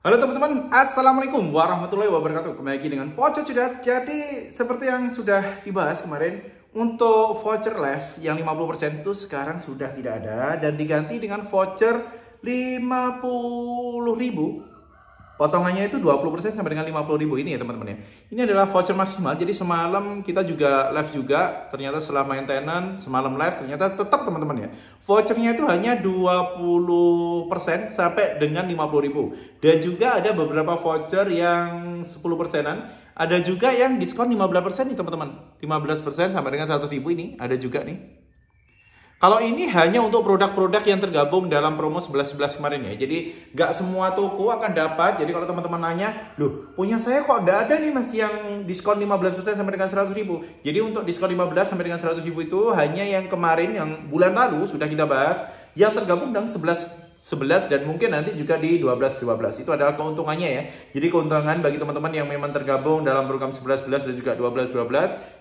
Halo teman-teman, Assalamualaikum warahmatullahi wabarakatuh. Kembali lagi dengan voucher Cidat. Jadi seperti yang sudah dibahas kemarin, untuk voucher live yang 50% itu sekarang sudah tidak ada dan diganti dengan voucher 50.000. Potongannya itu 20% sampai dengan 50.000 ini ya teman-teman ya. Ini adalah voucher maksimal. Jadi semalam kita juga live juga. Ternyata setelah maintenance semalam live ternyata tetap teman-teman ya. Vouchernya itu hanya 20% sampai dengan 50.000. Dan juga ada beberapa voucher yang 10%-an. Ada juga yang diskon 15% nih teman-teman. 15% sampai dengan 100.000 ini ada juga nih. Kalau ini hanya untuk produk-produk yang tergabung dalam promo 11.11 kemarin ya. Jadi nggak semua toko akan dapat. Jadi kalau teman-teman nanya, loh punya saya kok nggak ada nih mas yang diskon 15% sampai dengan 100.000. Jadi untuk diskon 15 sampai dengan 100.000 itu hanya yang kemarin, yang bulan lalu sudah kita bahas. Yang tergabung dalam 11 dan mungkin nanti juga di 12 itu adalah keuntungannya ya. Jadi keuntungan bagi teman-teman yang memang tergabung dalam program 11 dan juga 12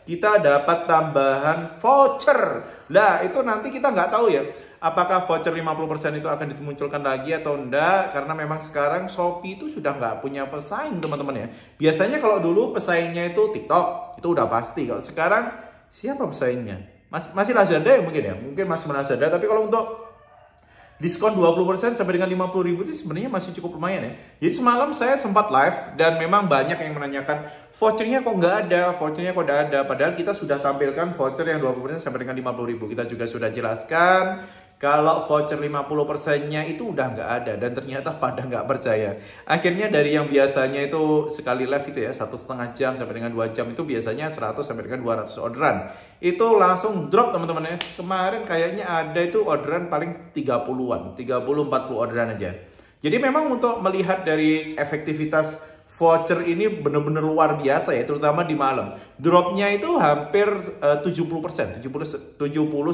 kita dapat tambahan voucher. Lah itu nanti kita nggak tahu ya apakah voucher 50% itu akan dimunculkan lagi atau enggak, karena memang sekarang Shopee itu sudah nggak punya pesaing teman-teman ya. Biasanya kalau dulu pesaingnya itu TikTok, itu udah pasti. Kalau sekarang siapa pesaingnya? Masih Lazada ya mungkin ya, mungkin masih Lazada. Tapi kalau untuk diskon 20% sampai dengan 50.000 itu sebenarnya masih cukup lumayan ya. Jadi semalam saya sempat live dan memang banyak yang menanyakan vouchernya kok nggak ada, vouchernya kok nggak ada. Padahal kita sudah tampilkan voucher yang 20% sampai dengan 50.000. Kita juga sudah jelaskan kalau voucher 50%-nya itu udah nggak ada dan ternyata pada nggak percaya. Akhirnya dari yang biasanya itu sekali live itu ya 1,5 jam sampai dengan 2 jam itu biasanya 100 sampai dengan 200 orderan. Itu langsung drop teman-teman ya. Kemarin kayaknya ada itu orderan paling 30-an, 30-40 orderan aja. Jadi memang untuk melihat dari efektivitas voucher ini benar-benar luar biasa ya, terutama di malam. Dropnya itu hampir 70%, 70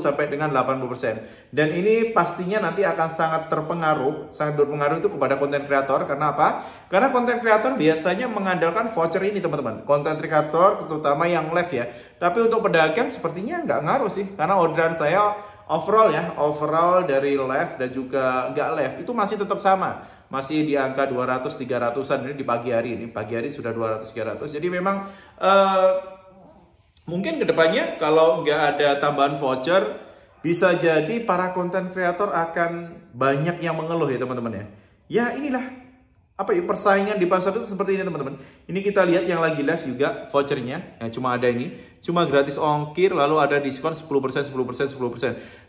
sampai dengan 80%. Dan ini pastinya nanti akan sangat berpengaruh itu kepada konten kreator. Karena apa? Karena konten kreator biasanya mengandalkan voucher ini teman-teman. Konten kreator terutama yang live ya. Tapi untuk pedagang sepertinya nggak ngaruh sih, karena orderan saya overall dari live dan juga nggak live itu masih tetap sama. Masih di angka 200-300an ini di pagi hari ini. Pagi hari sudah 200-300. Jadi memang mungkin kedepannya kalau nggak ada tambahan voucher, bisa jadi para konten kreator akan banyak yang mengeluh ya teman-teman ya. Ya inilah persaingan di pasar itu seperti ini teman-teman. Ini kita lihat yang lagi live juga vouchernya. Nah, cuma ada ini. Cuma gratis ongkir, lalu ada diskon 10%.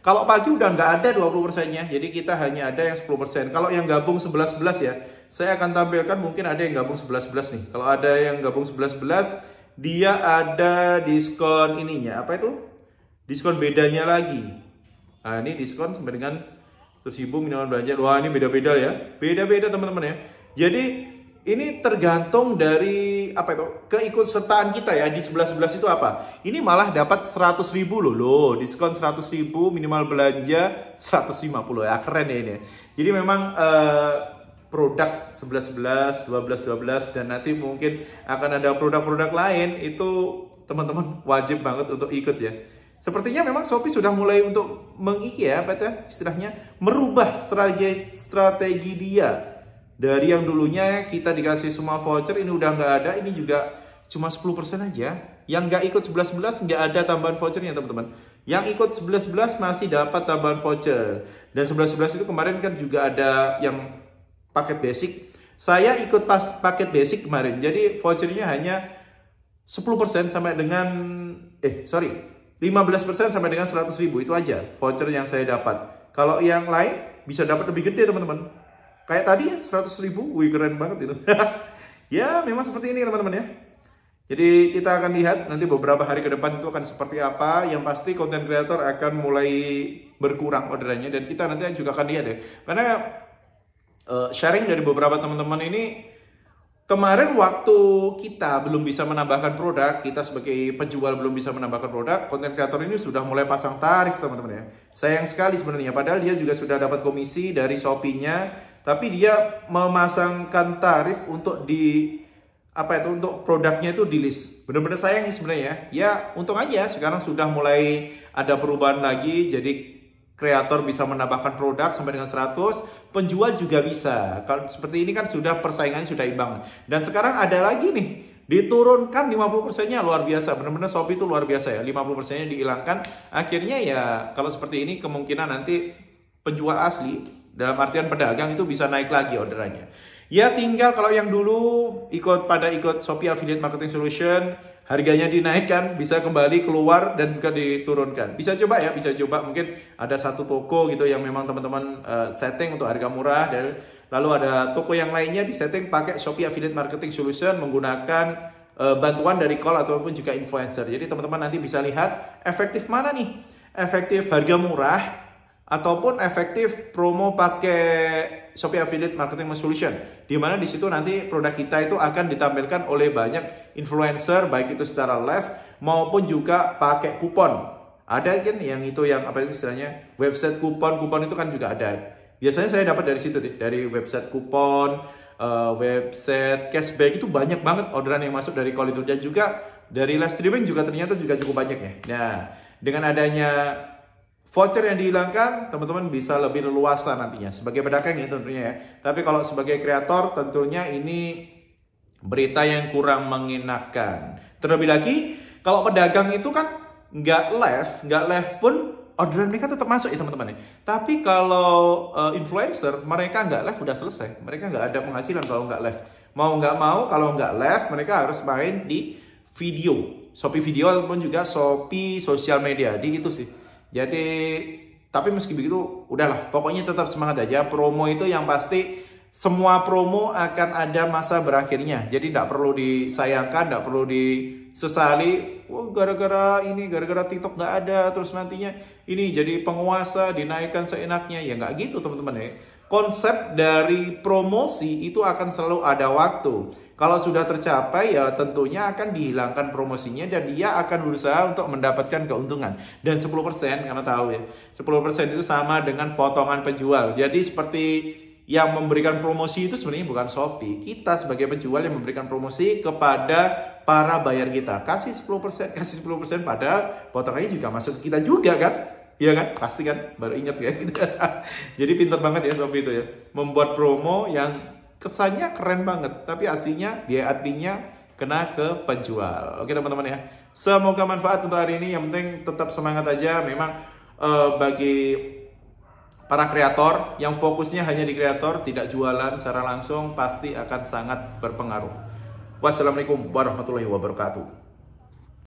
Kalau pagi udah nggak ada 20%-nya. Jadi kita hanya ada yang 10%. Kalau yang gabung 11 ya, saya akan tampilkan mungkin ada yang gabung 11 nih. Kalau ada yang gabung 11, dia ada diskon ininya. Apa itu? Diskon bedanya lagi. Nah, ini diskon sampai dengan 100.000 minimal belanja. Wah, ini beda-beda ya. Beda-beda teman-teman ya. Jadi ini tergantung dari keikutsertaan kita ya. Di 11 itu apa? Ini malah dapat 100.000 loh. Diskon 100.000 minimal belanja 150 ya. Keren ya ini. Jadi memang produk 11, 12 dan nanti mungkin akan ada produk-produk lain, itu teman-teman wajib banget untuk ikut ya. Sepertinya memang Shopee sudah mulai untuk istilahnya merubah strategi dia. Dari yang dulunya kita dikasih semua voucher, ini udah nggak ada, ini juga cuma 10% aja. Yang nggak ikut 11 nggak ada tambahan vouchernya teman-teman. Yang ikut 11 masih dapat tambahan voucher. Dan 11 itu kemarin kan juga ada yang paket basic. Saya ikut paket basic kemarin, jadi vouchernya hanya 10% sampai dengan 15% sampai dengan 100.000 itu aja voucher yang saya dapat. Kalau yang lain bisa dapat lebih gede teman-teman. Kayak tadi ya 100.000, wih keren banget itu. Ya memang seperti ini teman-teman ya. Jadi kita akan lihat nanti beberapa hari ke depan itu akan seperti apa. Yang pasti konten kreator akan mulai berkurang orderannya dan kita nanti juga akan lihat ya. Karena sharing dari beberapa teman-teman ini, kemarin waktu kita belum bisa menambahkan produk, kita sebagai penjual belum bisa menambahkan produk, konten kreator ini sudah mulai pasang tarif teman-teman ya. Sayang sekali sebenarnya, padahal dia juga sudah dapat komisi dari Shopee-nya, tapi dia memasangkan tarif untuk untuk produknya itu di list. Benar-benar sayang sebenarnya ya. Ya untung aja sekarang sudah mulai ada perubahan lagi, jadi kreator bisa menambahkan produk sampai dengan 100, penjual juga bisa. Kalau seperti ini kan sudah persaingannya sudah imbang. Dan sekarang ada lagi nih, diturunkan 50%-nya, luar biasa. Benar-benar Shopee itu luar biasa ya, 50%-nya dihilangkan. Akhirnya ya kalau seperti ini kemungkinan nanti penjual asli, dalam artian pedagang itu bisa naik lagi orderannya. Ya tinggal kalau yang dulu ikut Shopee Affiliate Marketing Solution, harganya dinaikkan, bisa kembali keluar dan juga diturunkan. Bisa coba ya, bisa coba. Mungkin ada satu toko gitu yang memang teman-teman setting untuk harga murah, dan lalu ada toko yang lainnya di setting pakai Shopee Affiliate Marketing Solution menggunakan bantuan dari call ataupun juga influencer. Jadi teman-teman nanti bisa lihat efektif mana nih, efektif harga murah ataupun efektif promo pakai Shopee Affiliate Marketing Solution, di mana di situ nanti produk kita itu akan ditampilkan oleh banyak influencer, baik itu secara live maupun juga pakai kupon. Ada kan yang itu yang apa itu istilahnya website kupon itu kan juga ada. Biasanya saya dapat dari situ, dari website kupon, website cashback, itu banyak banget orderan yang masuk dari call itu, dan juga dari live streaming juga ternyata juga cukup banyak ya. Nah, dengan adanya voucher yang dihilangkan, teman-teman bisa lebih leluasa nantinya sebagai pedagang ya tentunya ya. Tapi kalau sebagai kreator tentunya ini berita yang kurang mengenakan. Terlebih lagi kalau pedagang itu kan nggak live pun orderan mereka tetap masuk ya teman-teman ya. Tapi kalau influencer, mereka nggak live udah selesai. Mereka nggak ada penghasilan kalau nggak live. Mau nggak mau kalau nggak live mereka harus main di video, Shopee video ataupun juga Shopee sosial media, di itu sih. Jadi, tapi meski begitu, udahlah, pokoknya tetap semangat aja. Promo itu yang pasti, semua promo akan ada masa berakhirnya. Jadi tidak perlu disayangkan, tidak perlu disesali. Oh, gara-gara TikTok nggak ada, terus nantinya ini jadi penguasa, dinaikkan seenaknya. Ya nggak gitu teman-teman ya. Konsep dari promosi itu akan selalu ada waktu. Kalau sudah tercapai ya tentunya akan dihilangkan promosinya dan dia akan berusaha untuk mendapatkan keuntungan. Dan 10% karena tahu ya, 10% itu sama dengan potongan penjual. Jadi seperti yang memberikan promosi itu sebenarnya bukan Shopee. Kita sebagai penjual yang memberikan promosi kepada para buyer kita. Kasih 10%, padahal potongannya juga masuk ke kita juga kan? Iya kan? Pasti kan? Baru ingat ya. Jadi pintar banget ya Shopee itu ya. Membuat promo yang kesannya keren banget, tapi aslinya biaya adminnya kena ke penjual. Oke teman-teman ya, semoga manfaat untuk hari ini. Yang penting tetap semangat aja. Memang bagi para kreator yang fokusnya hanya di kreator, tidak jualan secara langsung, pasti akan sangat berpengaruh. Wassalamualaikum warahmatullahi wabarakatuh.